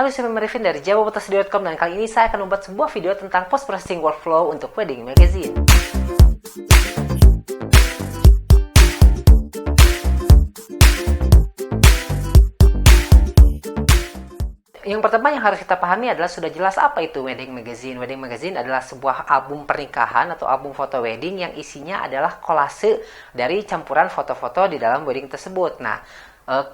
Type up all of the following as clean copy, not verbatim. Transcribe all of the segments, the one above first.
Halo, saya Merivin dari jawabotasi.com dan kali ini saya akan membuat sebuah video tentang post processing workflow untuk wedding magazine. Yang pertama yang harus kita pahami adalah sudah jelas apa itu wedding magazine. Wedding magazine adalah sebuah album pernikahan atau album foto wedding yang isinya adalah kolase dari campuran foto-foto di dalam wedding tersebut. Nah,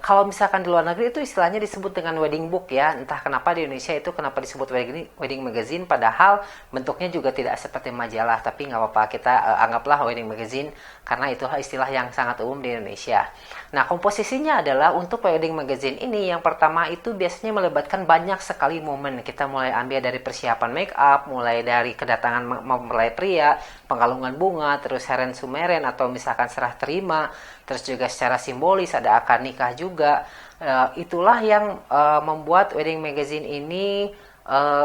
kalau misalkan di luar negeri itu istilahnya disebut dengan wedding book ya. Entah kenapa di Indonesia itu kenapa disebut wedding magazine, padahal bentuknya juga tidak seperti majalah. Tapi nggak apa-apa, kita anggaplah wedding magazine karena itu istilah yang sangat umum di Indonesia. Nah, komposisinya adalah untuk wedding magazine ini yang pertama itu biasanya melibatkan banyak sekali momen. Kita mulai ambil dari persiapan make up, mulai dari kedatangan mempelai pria, penggalungan bunga, terus heren sumeren atau misalkan serah terima, terus juga secara simbolis ada akad nikah juga. Itulah yang membuat wedding magazine ini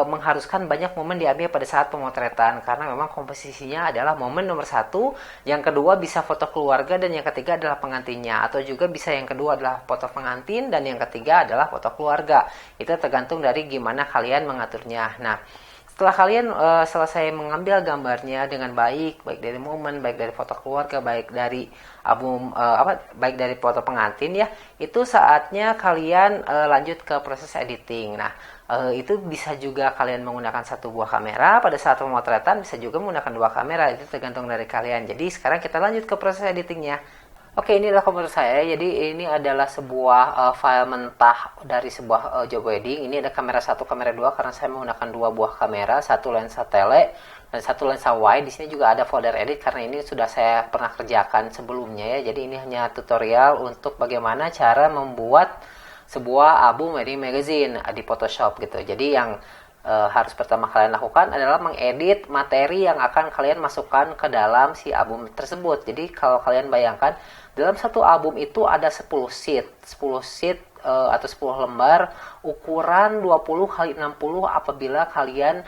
mengharuskan banyak momen diambil pada saat pemotretan, karena memang komposisinya adalah momen nomor satu, yang kedua bisa foto keluarga, dan yang ketiga adalah pengantinnya, atau juga bisa yang kedua adalah foto pengantin dan yang ketiga adalah foto keluarga. Itu tergantung dari gimana kalian mengaturnya. Nah, setelah kalian selesai mengambil gambarnya dengan baik dari momen, baik dari foto keluarga, baik dari album baik dari foto pengantin ya, itu saatnya kalian lanjut ke proses editing. Nah, itu bisa juga kalian menggunakan satu buah kamera pada saat pemotretan, bisa juga menggunakan dua kamera, itu tergantung dari kalian. Jadi sekarang kita lanjut ke proses editingnya. Oke, ini adalah komputer saya. Jadi ini adalah sebuah file mentah dari sebuah job wedding. Ini ada kamera 1, kamera 2 karena saya menggunakan dua buah kamera, satu lensa tele dan satu lensa wide. Di sini juga ada folder edit karena ini sudah saya pernah kerjakan sebelumnya ya. Jadi ini hanya tutorial untuk bagaimana cara membuat sebuah album wedding magazine di Photoshop gitu. Jadi yang harus pertama kalian lakukan adalah mengedit materi yang akan kalian masukkan ke dalam si album tersebut. Jadi kalau kalian bayangkan dalam satu album itu ada 10 sheet atau 10 lembar ukuran 20 x 60 apabila kalian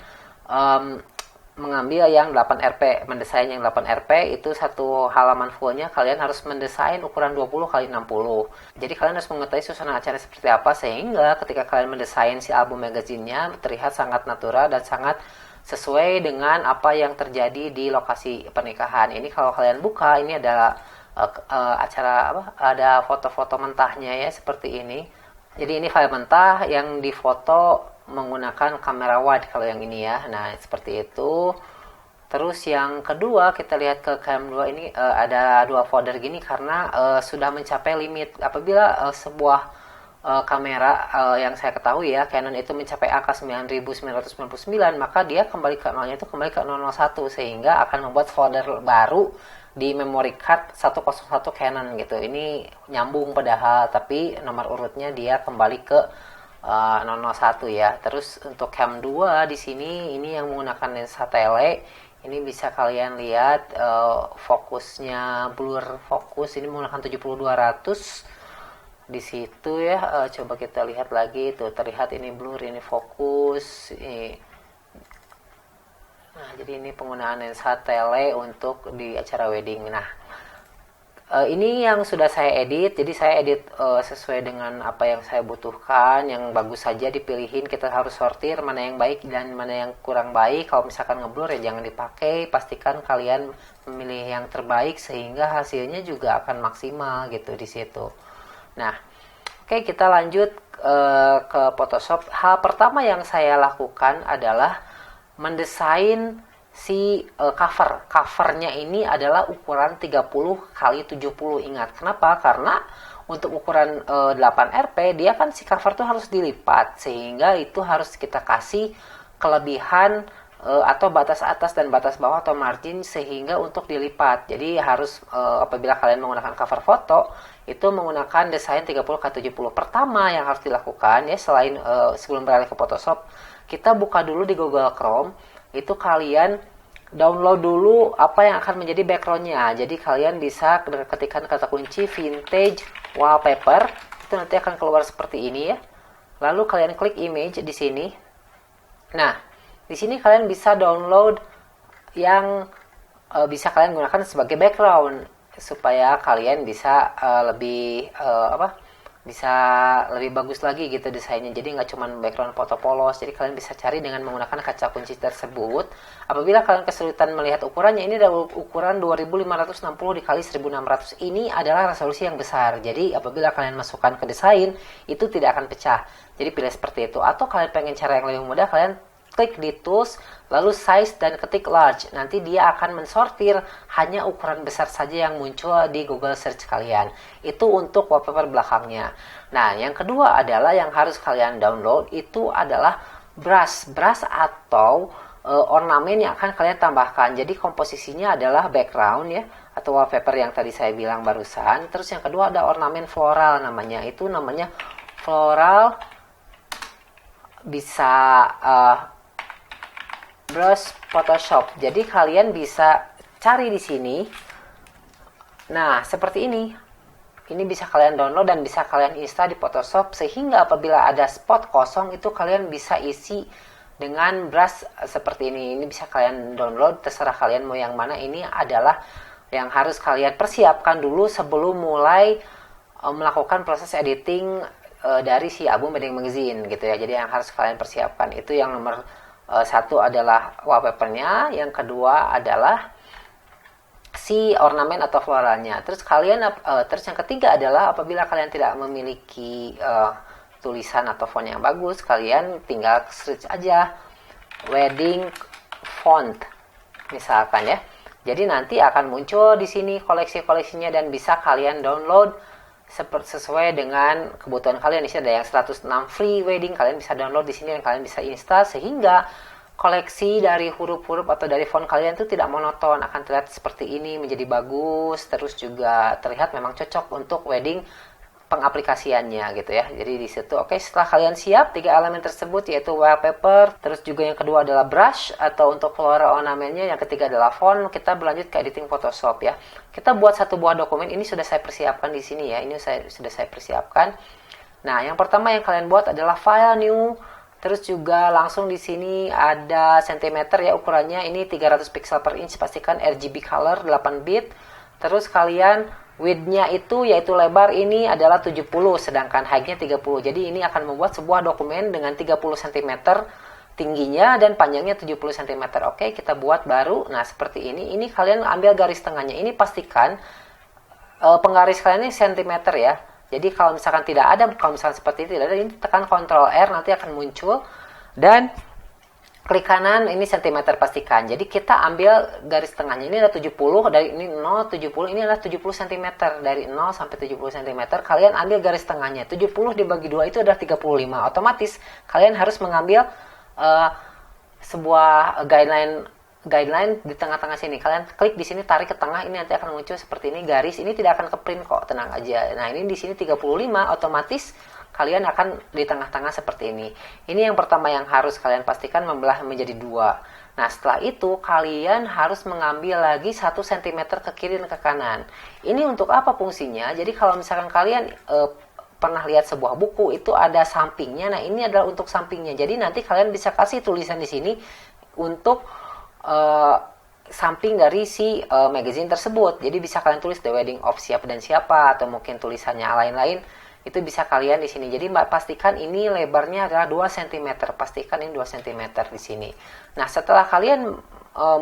mengambil yang 8 RP, mendesain yang 8 RP itu satu halaman fullnya kalian harus mendesain ukuran 20 x 60. Jadi kalian harus mengetahui suasana acara seperti apa sehingga ketika kalian mendesain si album magazinnya terlihat sangat natural dan sangat sesuai dengan apa yang terjadi di lokasi pernikahan. Ini kalau kalian buka, ini adalah ada foto-foto mentahnya ya seperti ini. Jadi ini file mentah yang difoto menggunakan kamera wide kalau yang ini ya. Nah, seperti itu. Terus yang kedua kita lihat ke cam 2 ini ada dua folder gini karena sudah mencapai limit. Apabila sebuah kamera yang saya ketahui ya, Canon itu mencapai angka 9999, maka dia kembali ke nolnya itu kembali ke 001 sehingga akan membuat folder baru di memory card 101 Canon gitu. Ini nyambung padahal, tapi nomor urutnya dia kembali ke 001 ya. Terus untuk cam 2 di sini ini yang menggunakan lensa tele. Ini bisa kalian lihat fokusnya blur fokus ini menggunakan 70-200 di situ ya. Coba kita lihat lagi tuh, terlihat ini blur, ini fokus. Nah, jadi ini penggunaan lensa tele untuk di acara wedding. Nah, ini yang sudah saya edit. Jadi saya edit sesuai dengan apa yang saya butuhkan, yang bagus saja dipilihin. Kita harus sortir mana yang baik dan mana yang kurang baik. Kalau misalkan ngeblur ya jangan dipakai. Pastikan kalian memilih yang terbaik sehingga hasilnya juga akan maksimal gitu di situ. Nah, oke, kita lanjut ke Photoshop. Hal pertama yang saya lakukan adalah mendesain si covernya ini adalah ukuran 30 x 70. Ingat, kenapa? Karena untuk ukuran 8 RP dia kan si cover tuh harus dilipat sehingga itu harus kita kasih kelebihan atau batas atas dan batas bawah atau margin sehingga untuk dilipat. Jadi harus apabila kalian menggunakan cover foto itu menggunakan desain 30 x 70. Pertama yang harus dilakukan ya, selain sebelum beralih ke Photoshop, kita buka dulu di Google Chrome. Itu kalian download dulu apa yang akan menjadi backgroundnya. Jadi kalian bisa ketikkan kata kunci vintage wallpaper, itu nanti akan keluar seperti ini ya. Lalu kalian klik image di sini. Nah, di sini kalian bisa download yang bisa kalian gunakan sebagai background supaya kalian bisa lebih bisa lebih bagus lagi gitu desainnya. Jadi nggak cuma background foto polos. Jadi kalian bisa cari dengan menggunakan kaca kunci tersebut. Apabila kalian kesulitan melihat ukurannya, ini adalah ukuran 2560 dikali 1600. Ini adalah resolusi yang besar. Jadi apabila kalian masukkan ke desain, itu tidak akan pecah. Jadi pilih seperti itu. Atau kalian pengen cara yang lebih mudah, kalian klik di tools, lalu size dan ketik large. Nanti dia akan mensortir hanya ukuran besar saja yang muncul di Google Search kalian. Itu untuk wallpaper belakangnya. Nah, yang kedua adalah yang harus kalian download itu adalah brush. Brush atau ornamen yang akan kalian tambahkan. Jadi komposisinya adalah background ya, atau wallpaper yang tadi saya bilang barusan. Terus yang kedua ada ornamen floral namanya. Itu namanya floral, bisa brush Photoshop. Jadi kalian bisa cari di sini. Nah, seperti ini. Ini bisa kalian download dan bisa kalian install di Photoshop, sehingga apabila ada spot kosong itu kalian bisa isi dengan brush seperti ini. Ini bisa kalian download, terserah kalian mau yang mana. Ini adalah yang harus kalian persiapkan dulu sebelum mulai melakukan proses editing dari si album Wedding Magazine gitu ya. Jadi yang harus kalian persiapkan itu yang nomor satu adalah wallpapernya, yang kedua adalah si ornamen atau floralnya. Terus yang ketiga adalah apabila kalian tidak memiliki tulisan atau font yang bagus, kalian tinggal search aja wedding font misalkan ya. Jadi nanti akan muncul di sini koleksi-koleksinya dan bisa kalian download sesuai dengan kebutuhan kalian. Di sini ada yang 106 free wedding, kalian bisa download di sini dan kalian bisa install, sehingga koleksi dari huruf-huruf atau dari font kalian itu tidak monoton, akan terlihat seperti ini, menjadi bagus, terus juga terlihat memang cocok untuk wedding pengaplikasiannya gitu ya. Jadi di situ setelah kalian siap 3 elemen tersebut, yaitu wallpaper, terus juga yang kedua adalah brush atau untuk floral ornamennya, yang ketiga adalah font, kita berlanjut ke editing Photoshop ya. Kita buat satu buah dokumen, ini sudah saya persiapkan di sini ya. Sudah saya persiapkan. Nah, yang pertama yang kalian buat adalah file new, terus juga langsung di sini ada sentimeter ya ukurannya, ini 300 pixel per inch, pastikan RGB color 8 bit. Terus kalian width-nya itu yaitu lebar ini adalah 70, sedangkan height-nya 30. Jadi ini akan membuat sebuah dokumen dengan 30 cm tingginya dan panjangnya 70 cm. Oke, kita buat baru. Nah, seperti ini. Ini kalian ambil garis tengahnya. Ini pastikan penggaris kalian ini cm ya. Jadi kalau misalkan tidak ada, kalau misalkan seperti itu tidak ada, ini tekan Ctrl R, nanti akan muncul. Dan klik kanan, ini cm pastikan. Jadi kita ambil garis tengahnya, ini ada 70, dari ini 0, 70, ini adalah 70 cm. Dari 0 sampai 70 cm, kalian ambil garis tengahnya. 70 dibagi 2 itu adalah 35. Otomatis kalian harus mengambil sebuah guideline di tengah-tengah sini. Kalian klik di sini, tarik ke tengah, ini nanti akan muncul seperti ini garis. Ini tidak akan ke print kok, tenang aja. Nah, ini di sini 35, otomatis kalian akan di tengah-tengah seperti ini. Ini yang pertama yang harus kalian pastikan, membelah menjadi 2. Nah, setelah itu kalian harus mengambil lagi 1 cm ke kiri dan ke kanan. Ini untuk apa fungsinya? Jadi kalau misalkan kalian pernah lihat sebuah buku, itu ada sampingnya. Nah, ini adalah untuk sampingnya. Jadi nanti kalian bisa kasih tulisan di sini untuk samping dari si magazine tersebut. Jadi bisa kalian tulis The Wedding of siapa dan siapa, atau mungkin tulisannya lain-lain. Itu bisa kalian di sini. Jadi pastikan ini lebarnya adalah 2 cm. Pastikan ini 2 cm di sini. Nah, setelah kalian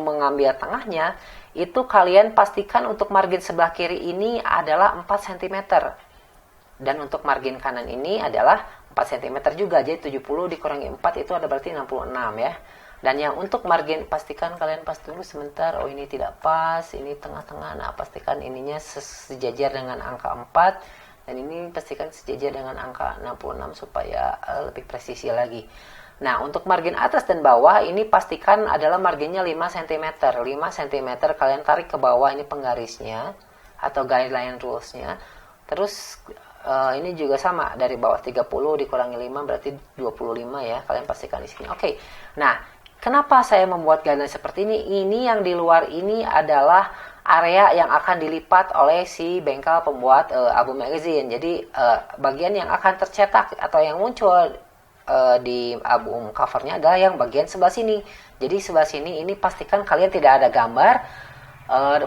mengambil tengahnya, itu kalian pastikan untuk margin sebelah kiri ini adalah 4 cm. Dan untuk margin kanan ini adalah 4 cm juga. Jadi 70 dikurangi 4 itu ada berarti 66 ya. Dan yang untuk margin, pastikan kalian pas dulu sebentar. Oh, ini tidak pas, ini tengah-tengah. Nah, pastikan ininya sejajar dengan angka 4. Dan ini pastikan sejajar dengan angka 66 supaya lebih presisi lagi. Nah, untuk margin atas dan bawah ini pastikan adalah marginnya 5 cm. 5 cm kalian tarik ke bawah, ini penggarisnya atau guideline rules-nya. Terus ini juga sama, dari bawah 30 dikurangi 5 berarti 25 ya. Kalian pastikan di sini. Oke. Nah, kenapa saya membuat guideline seperti ini? Ini yang di luar ini adalah area yang akan dilipat oleh si bengkel pembuat album magazine. Jadi bagian yang akan tercetak atau yang muncul di album covernya adalah yang bagian sebelah sini. Jadi sebelah sini ini pastikan kalian tidak ada gambar,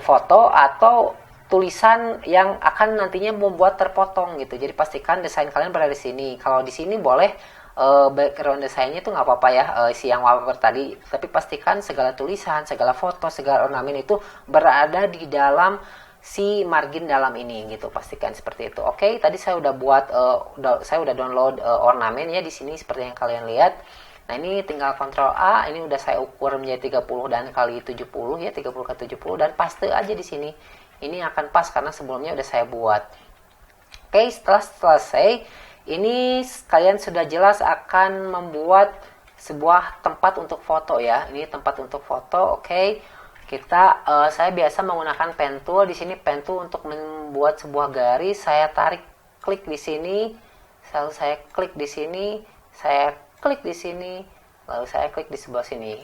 foto atau tulisan yang akan nantinya membuat terpotong gitu. Jadi pastikan desain kalian berada di sini. Kalau di sini boleh background desainnya tuh nggak apa-apa ya, isi yang wallpaper tadi. Tapi pastikan segala tulisan, segala foto, segala ornamen itu berada di dalam si margin dalam ini gitu. Pastikan seperti itu. Oke, tadi saya udah buat, saya udah download ornamen ya di sini seperti yang kalian lihat. Nah ini tinggal Ctrl A, ini udah saya ukur menjadi 30 dan kali 70 ya, 30 ke 70 dan paste aja di sini. Ini akan pas karena sebelumnya udah saya buat. Oke, setelah selesai, ini kalian sudah jelas akan membuat sebuah tempat untuk foto ya. Ini tempat untuk foto. Oke. Saya biasa menggunakan pen tool. Di sini pen tool untuk membuat sebuah garis, saya tarik klik di sini, lalu saya klik di sini, saya klik di sini, lalu saya klik di sebelah sini.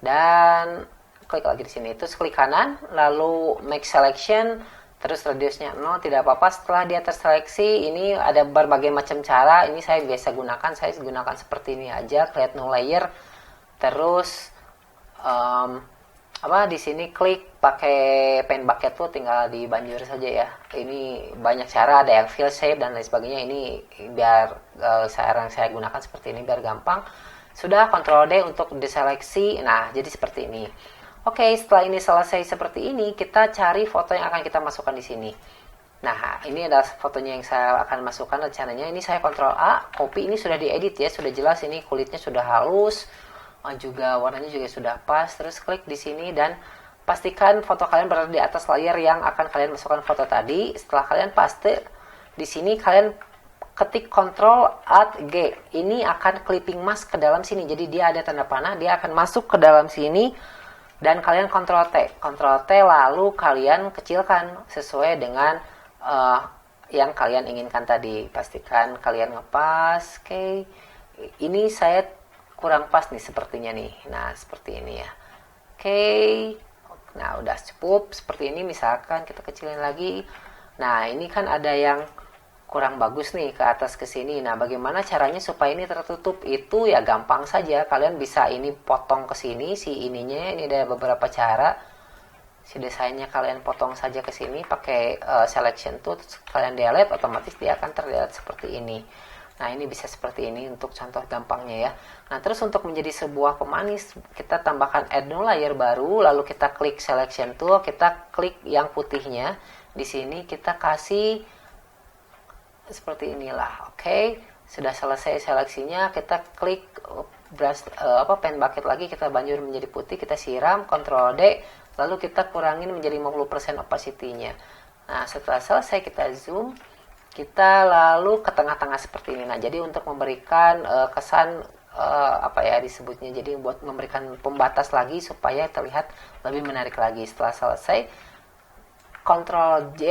Dan klik lagi di sini, terus klik kanan, lalu make selection, terus radiusnya 0, tidak apa-apa. Setelah dia terseleksi, ini ada berbagai macam cara. Ini saya biasa gunakan, saya gunakan seperti ini aja, create new layer. Terus di sini klik pakai pen bucket tuh, tinggal dibanjur saja ya. Ini banyak cara, ada yang fill shape dan lain sebagainya. Ini biar saya gunakan seperti ini biar gampang. Sudah, Ctrl D untuk diseleksi. Nah, jadi seperti ini. Oke, setelah ini selesai seperti ini, kita cari foto yang akan kita masukkan di sini. Nah, ini adalah fotonya yang saya akan masukkan rencananya. Ini saya Ctrl A, copy. Ini sudah diedit ya, sudah jelas. Ini kulitnya sudah halus, juga warnanya juga sudah pas. Terus klik di sini dan pastikan foto kalian berada di atas layar yang akan kalian masukkan foto tadi. Setelah kalian paste, di sini kalian ketik Ctrl Alt G. Ini akan clipping mask ke dalam sini. Jadi dia ada tanda panah, dia akan masuk ke dalam sini. Dan kalian Ctrl T lalu kalian kecilkan sesuai dengan yang kalian inginkan tadi. Pastikan kalian ngepas. Oke. Ini saya kurang pas nih sepertinya nih. Nah, seperti ini ya. Oke. Nah, udah cukup seperti ini. Misalkan kita kecilin lagi. Nah, ini kan ada yang kurang bagus nih ke atas ke sini. Nah, bagaimana caranya supaya ini tertutup? Itu ya gampang saja. Kalian bisa ini potong ke sini si ininya. Ini ada beberapa cara. Si desainnya kalian potong saja ke sini pakai selection tool, terus kalian delete, otomatis dia akan terlihat seperti ini. Nah, ini bisa seperti ini untuk contoh gampangnya ya. Nah, terus untuk menjadi sebuah pemanis, kita tambahkan add new layer baru, lalu kita klik selection tool, kita klik yang putihnya. Di sini kita kasih seperti inilah. Oke, sudah selesai seleksinya, kita klik brush pen bucket lagi, kita banjur menjadi putih, kita siram, Ctrl D, lalu kita kurangin menjadi 50% opacity-nya. Nah, setelah selesai kita zoom, kita lalu ke tengah-tengah seperti ini. Nah, jadi untuk memberikan kesan disebutnya, jadi buat memberikan pembatas lagi supaya terlihat lebih menarik lagi. Setelah selesai, Ctrl J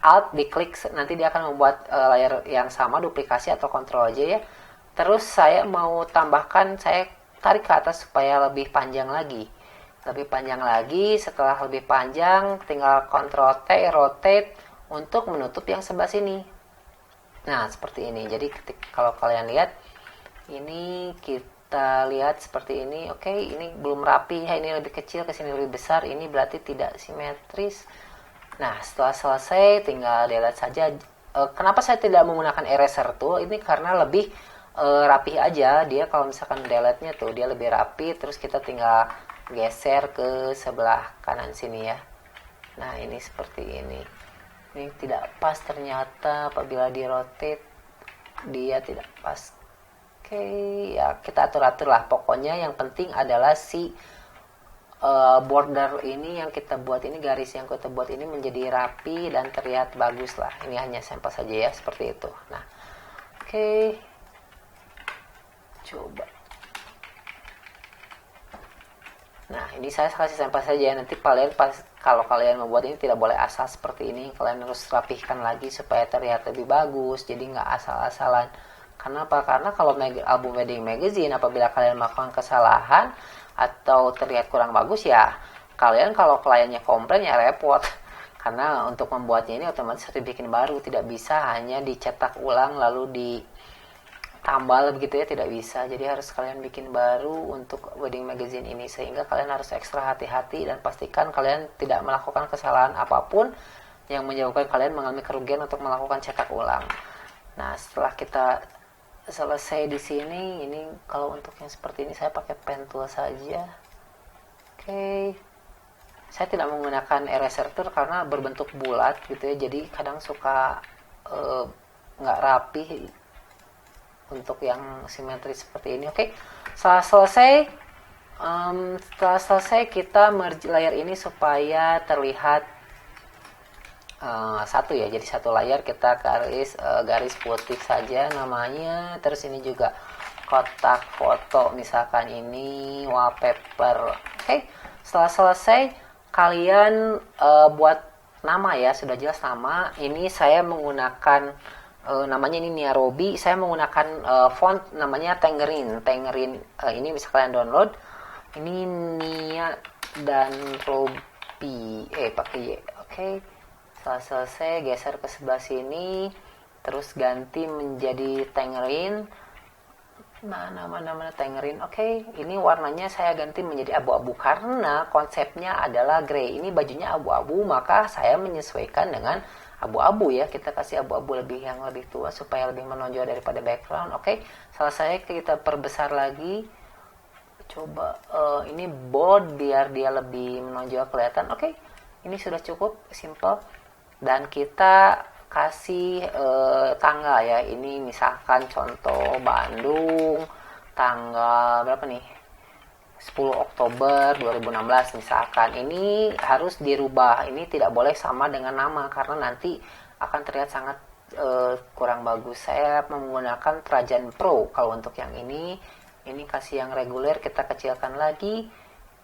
Alt diklik, nanti dia akan membuat layer yang sama, duplikasi atau Ctrl J ya. Terus saya mau tambahkan, saya tarik ke atas supaya lebih panjang lagi. Lebih panjang lagi, setelah lebih panjang tinggal Ctrl T, rotate untuk menutup yang sebelah sini. Nah, seperti ini. Jadi kalau kalian lihat, ini kita lihat seperti ini. Oke, ini belum rapi ya, ini lebih kecil, ke sini lebih besar, ini berarti tidak simetris. Nah, setelah selesai tinggal delete saja. Kenapa saya tidak menggunakan eraser tool? Ini karena lebih rapi aja. Dia kalau misalkan delete-nya tuh dia lebih rapi. Terus kita tinggal geser ke sebelah kanan sini ya. Nah, ini seperti ini. Ini tidak pas ternyata apabila di rotate dia tidak pas. Oke, ya kita atur-atur lah. Pokoknya yang penting adalah si border ini yang kita buat ini, garis yang kita buat ini menjadi rapi dan terlihat bagus lah. Ini hanya sampel saja ya, seperti itu. Nah, oke. Coba. Nah, ini saya kasih sampel saja. Nanti kalian kalau kalian membuat ini tidak boleh asal seperti ini. Kalian harus rapihkan lagi supaya terlihat lebih bagus. Jadi nggak asal-asalan. Kenapa? Karena kalau album wedding magazine, apabila kalian melakukan kesalahan atau terlihat kurang bagus ya, kalian kalau kliennya komplain ya repot. Karena untuk membuatnya ini otomatis harus dibikin baru, tidak bisa hanya dicetak ulang lalu ditambal begitu ya, tidak bisa. Jadi harus kalian bikin baru untuk wedding magazine ini, sehingga kalian harus ekstra hati-hati dan pastikan kalian tidak melakukan kesalahan apapun yang menyebabkan kalian mengalami kerugian untuk melakukan cetak ulang. Nah, setelah kita selesai di sini, ini kalau untuk yang seperti ini saya pakai pen tool saja. Oke. Saya tidak menggunakan eraser tool karena berbentuk bulat gitu ya, jadi kadang suka nggak rapi untuk yang simetris seperti ini. Oke. Setelah selesai kita merge layer ini supaya terlihat satu ya, jadi satu layar kita garis putih saja namanya. Terus ini juga kotak foto, misalkan ini wallpaper. Oke. Setelah selesai kalian buat nama ya, sudah jelas nama. Ini saya menggunakan namanya ini Nia Robi. Saya menggunakan font namanya Tangerine. Ini bisa kalian download. Ini Nia dan Robi pakai Y. Oke. Setelah selesai geser ke sebelah sini, terus ganti menjadi Tangerine. Mana Tangerine. Oke, ini warnanya saya ganti menjadi abu-abu karena konsepnya adalah grey. Ini bajunya abu-abu, maka saya menyesuaikan dengan abu-abu ya. Kita kasih abu-abu yang lebih tua supaya lebih menonjol daripada background. Oke, selesai kita perbesar lagi. Coba ini bold biar dia lebih menonjol kelihatan. Oke, ini sudah cukup simple. Dan kita kasih tanggal ya. Ini misalkan contoh Bandung tanggal berapa nih, 10 Oktober 2016 misalkan. Ini harus dirubah, ini tidak boleh sama dengan nama karena nanti akan terlihat sangat kurang bagus. Saya menggunakan Trajan Pro kalau untuk yang ini kasih yang reguler, kita kecilkan lagi.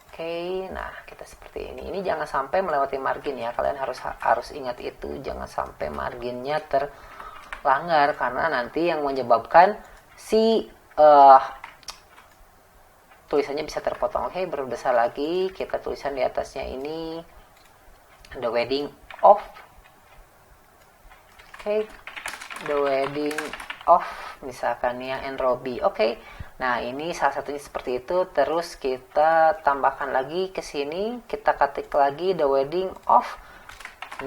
Oke, nah kita seperti ini. Ini jangan sampai melewati margin ya. Kalian harus ingat itu, jangan sampai marginnya terlanggar karena nanti yang menyebabkan si tulisannya bisa terpotong. Oke, berbesar lagi. Kita tulisan di atasnya ini The Wedding of. Oke, The Wedding of misalkan Nia and Robi. Oke. Nah, ini salah satunya seperti itu. Terus kita tambahkan lagi ke sini, kita ketik lagi The Wedding of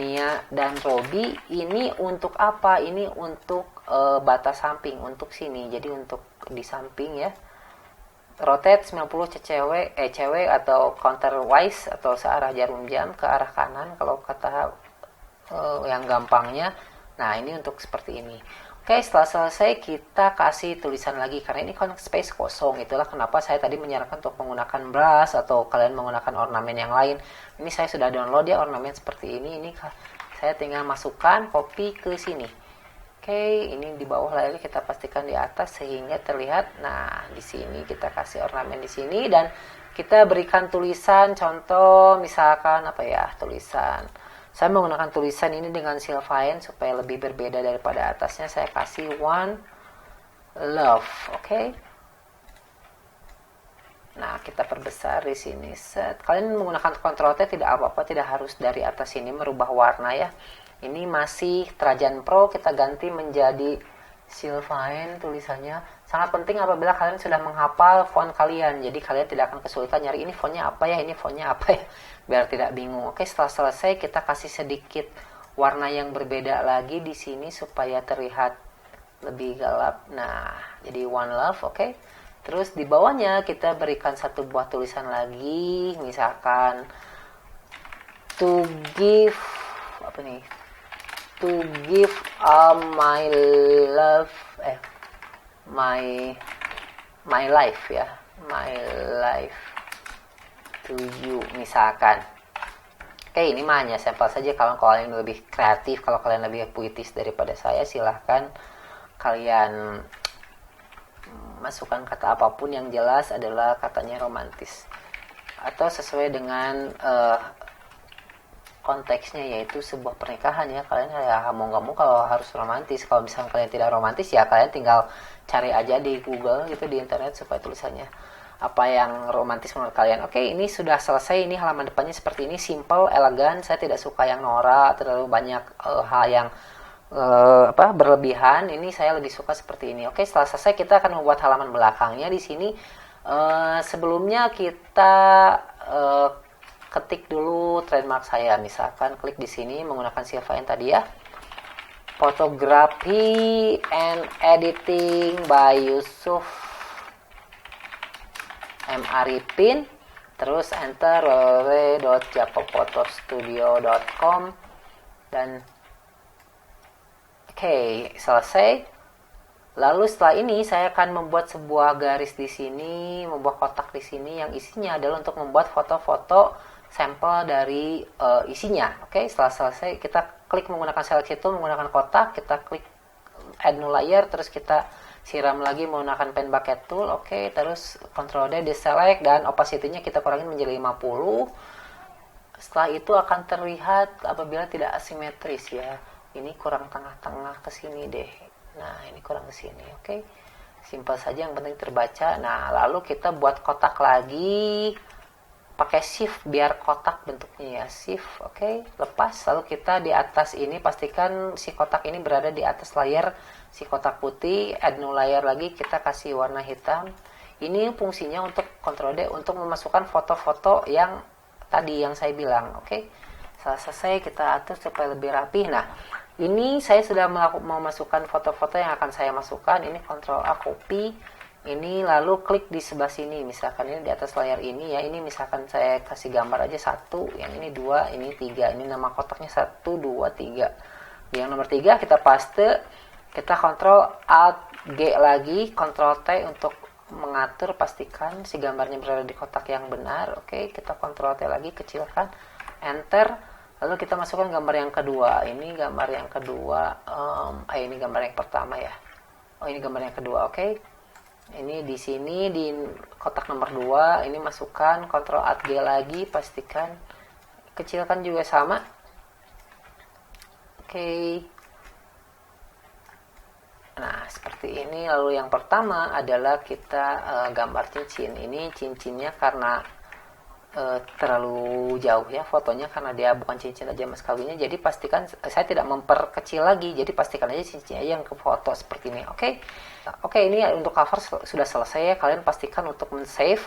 Nia dan Robi. Ini untuk apa? Ini untuk batas samping, untuk sini. Jadi untuk di samping ya. Rotate 90 cewek atau counterwise atau searah jarum jam ke arah kanan kalau kata yang gampangnya. Nah, ini untuk seperti ini. Oke, setelah selesai kita kasih tulisan lagi karena ini kan space kosong. Itulah kenapa saya tadi menyarankan untuk menggunakan brush atau kalian menggunakan ornamen yang lain. Ini saya sudah download ya ornamen seperti ini. Ini saya tinggal masukkan, copy ke sini. Oke, ini di bawah layar kita pastikan di atas sehingga terlihat. Nah, di sini kita kasih ornamen di sini dan kita berikan tulisan contoh misalkan apa ya, tulisan. Saya menggunakan tulisan ini dengan Sylvain supaya lebih berbeda daripada atasnya. Saya kasih one love, oke. Nah, kita perbesar di sini. Set. Kalian menggunakan Ctrl T tidak apa-apa, tidak harus dari atas ini merubah warna ya. Ini masih Trajan Pro, kita ganti menjadi Sylvain tulisannya. Sangat penting apabila kalian sudah menghafal font kalian. Jadi kalian tidak akan kesulitan nyari ini fontnya apa ya, ini fontnya apa ya. Biar tidak bingung. Oke, setelah selesai kita kasih sedikit warna yang berbeda lagi di sini supaya terlihat lebih gelap. Nah, jadi one love, oke. Terus di bawahnya kita berikan satu buah tulisan lagi, misalkan to give apa nih? To give my love my life ya. My life to you misalkan. Oke, ini mah hanya sampel saja. Kalau kalian lebih kreatif, kalau kalian lebih puitis daripada saya, silahkan kalian masukkan kata apapun yang jelas adalah katanya romantis atau sesuai dengan konteksnya, yaitu sebuah pernikahan ya. Kalian ya mau nggak mau kalau harus romantis. Kalau misalnya kalian tidak romantis ya kalian tinggal cari aja di Google gitu, di internet, supaya tulisannya apa yang romantis menurut kalian. Oke, ini sudah selesai. Ini halaman depannya seperti ini, simple, elegan. Saya tidak suka yang norak, terlalu banyak hal yang berlebihan. Ini saya lebih suka seperti ini. Oke, setelah selesai kita akan membuat halaman belakangnya di sini. Sebelumnya kita ketik dulu trademark saya. Misalkan klik di sini menggunakan Silva yang tadi ya. Photography and Editing by Yusuf M. Arifin. Terus enter www.jakofotostudio.com dan oke, selesai. Lalu setelah ini saya akan membuat sebuah garis di sini, membuat kotak di sini yang isinya adalah untuk membuat foto-foto sampel dari isinya. Oke, setelah selesai kita klik menggunakan seleksi tool menggunakan kotak, kita klik add new layer, terus kita siram lagi menggunakan pen bucket tool. Oke, terus Ctrl D deselect dan opacity-nya kita kurangin menjadi 50. Setelah itu akan terlihat apabila tidak asimetris ya. Ini kurang tengah-tengah ke sini deh. Nah, ini kurang ke sini. Oke. Simpel saja, yang penting terbaca. Nah, lalu kita buat kotak lagi. Pakai shift biar kotak bentuknya ya. Shift, oke. Lepas. Lalu kita di atas ini pastikan si kotak ini berada di atas layar si kotak putih. Add new layer lagi, kita kasih warna hitam. Ini fungsinya untuk Ctrl D untuk memasukkan foto-foto yang tadi yang saya bilang. Oke. Setelah selesai kita atur supaya lebih rapi. Nah, ini saya sudah memasukkan foto-foto yang akan saya masukkan. Ini Ctrl A copy. Ini lalu klik di sebelah sini. Misalkan ini di atas layar ini ya. Ini misalkan saya kasih gambar aja 1, yang ini 2, ini 3. Ini nama kotaknya 1, 2, 3. Yang nomor 3 kita paste. Kita Ctrl Alt G lagi, Ctrl T untuk mengatur, pastikan si gambarnya berada di kotak yang benar. Oke, kita Ctrl T lagi, kecilkan, enter. Lalu kita masukkan gambar yang kedua. Ini gambar yang kedua. Ini gambar yang pertama ya. Oh, ini gambar yang kedua. Oke. Ini di sini di kotak nomor 2. Ini masukkan, Ctrl Alt G lagi, pastikan, kecilkan juga sama. Oke. Nah, seperti ini. Lalu yang pertama adalah kita gambar cincin. Ini cincinnya karena terlalu jauh ya fotonya, karena dia bukan cincin aja mas kawinnya. Jadi pastikan, saya tidak memperkecil lagi. Jadi pastikan aja cincinnya aja yang ke foto seperti ini. Oke. Oke, ini untuk cover sudah selesai ya. Kalian pastikan untuk men-save,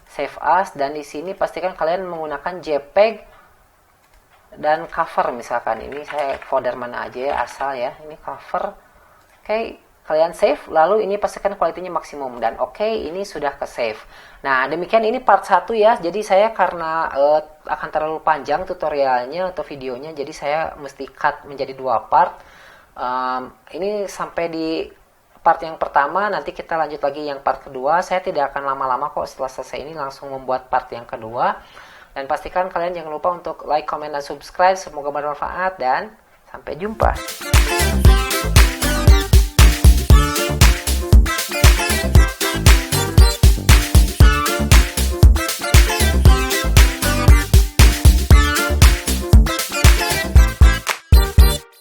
save as, dan di sini pastikan kalian menggunakan JPEG dan cover. Misalkan ini saya folder mana aja ya, asal ya. Ini cover. Oke, kalian save, lalu ini pastikan kualitinya maksimum, dan oke, ini sudah ke save. Nah, demikian ini part 1 ya. Jadi saya karena akan terlalu panjang tutorialnya atau videonya, jadi saya mesti cut menjadi 2 part. Ini sampai di part yang pertama, nanti kita lanjut lagi yang part kedua. Saya tidak akan lama-lama kok, setelah selesai ini langsung membuat part yang kedua. Dan pastikan kalian jangan lupa untuk like, comment, dan subscribe. Semoga bermanfaat dan sampai jumpa.